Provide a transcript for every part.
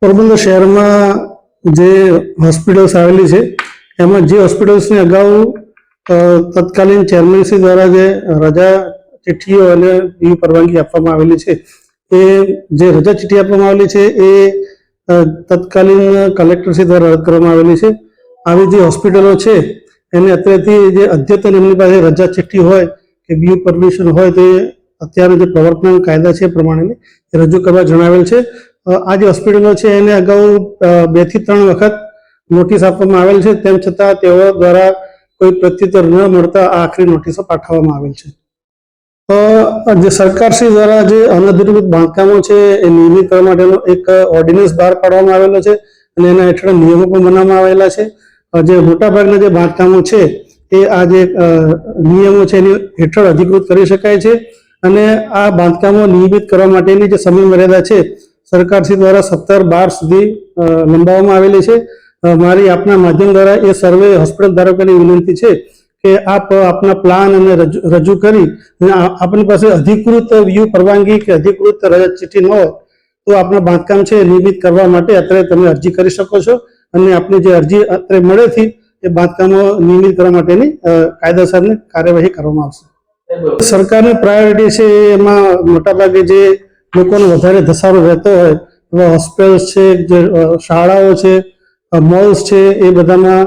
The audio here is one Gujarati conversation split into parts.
પોરબંદર શહેરમાં જે હોસ્પિટલ્સ આવેલી છે એમાં જે હોસ્પિટલ્સને અગાઉ તત્કાલીન ચેરમેનશ્રી દ્વારા જે રજા ચિઠ્ઠીઓ અને એવી પરવાનગી આપવામાં આવેલી છે એ જે રજા ચિઠ્ઠી આપવામાં આવેલી છે એ તત્કાલીન કલેક્ટરશ્રી દ્વારા રદ કરવામાં આવેલી છે. આવી જે હોસ્પિટલો છે એને અત્યારથી જે અદ્યતન એમની પાસે રજા ચિઠ્ઠી હોય કે બીયુ પરમિશન હોય તે અત્યારે જે પ્રવર્તમાન કાયદા છે એ પ્રમાણેની રજૂ કરવા જણાવેલ છે. આ જે હોસ્પિટલો છે એને અગાઉ 2 થી 3 વખત નોટિસ આપવામાં આવેલ છે, તેમ છતાં તેઓ દ્વારા કોઈ પ્રત્યુત્તર ન મળતા આખરી નોટિસો પાઠવવામાં આવેલ છે. જે સરકારશ્રી દ્વારા જે અનધિકૃત બાંધકામો છે એ નિયમિત કરવા માટેનો એક ઓર્ડિનન્સ બહાર પાડવામાં આવેલો છે અને એના હેઠળ નિયમો પણ બનાવવામાં આવેલા છે. જે મોટાભાગના જે બાંધકામો છે એ આ જે નિયમો છે એની હેઠળ અધિકૃત કરી શકાય છે અને આ બાંધકામો નિયમિત કરવા માટેની જે સમય મર્યાદા છે સરકારશ્રી દ્વારા 17/12 સુધી લંબાવવામાં આવેલી છે. મારી આપના માધ્યમ દ્વારા એ સર્વે હોસ્પિટલ ધારકોની વિનંતી છે કે આપ આપના પ્લાન અને રજૂ કરી આપની પાસે અધિકૃત વ્યૂ પરવાનગી કે અધિકૃત રજા ચિઠ્ઠી ન હોય તો આપના બાંધકામ છે નિયમિત કરવા માટે અત્યારે તમે અરજી કરી શકો છો અને આપની જે અરજી અત્યારે મળેથી એ બાંધકામો નિયમિત કરવા માટેની કાયદેસરની કાર્યવાહી કરવામાં આવશે. સરકારની પ્રાયોરિટી છે એમાં મોટાભાગે જે લોકોનો વધારે ધસારો રહેતો હોય એવા હોસ્પિટલ્સ છે, જે શાળાઓ છે, મોલ્સ છે, એ બધામાં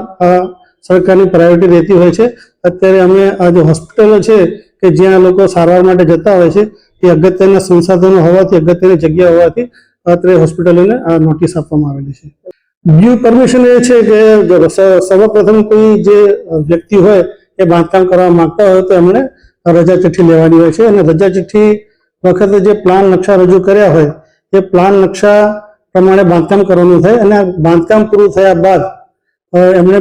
સરકારની પ્રાયોરિટી રહેતી હોય છે. અત્યારે અમે આ જે હોસ્પિટલો છે કે જ્યાં લોકો સારવાર માટે જતા હોય છે એ અગત્યના સંસાધનો હોવાથી, અગત્યની જગ્યા હોવાથી અત્યારે હોસ્પિટલોને આ નોટિસ આપવામાં આવેલી છે. વ્યૂ પરમિશન એ છે કે સર્વપ્રથમ કોઈ જે વ્યક્તિ હોય એ બાંધકામ કરવા માંગતા હોય તો એમણે રજા ચિઠ્ઠી લેવાની હોય છે અને રજા ચિઠ્ઠી વખતે જે પ્લાન નકશા રજૂ કર્યા હોય એ પ્લાન નકશા પ્રમાણે બાંધકામ કરવાનું થાય અને બાંધકામ પૂરું થયા બાદ એમણે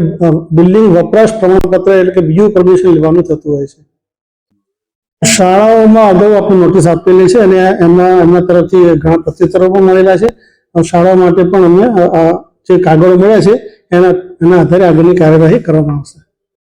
બિલ્ડિંગ વપરાશ પ્રમાણપત્ર એટલે કે વ્યૂ પરમિશન લેવાનું થતું હોય છે. શાળાઓમાં અગાઉ આપણે નોટિસ આપેલી છે અને એમાં એમના તરફથી ઘણા પ્રત્યુત્તરો પણ મળેલા છે. શાળા માટે પણ અમને જે કાગળો મળ્યા છે એના આધારે આગળની કાર્યવાહી કરવામાં આવશે.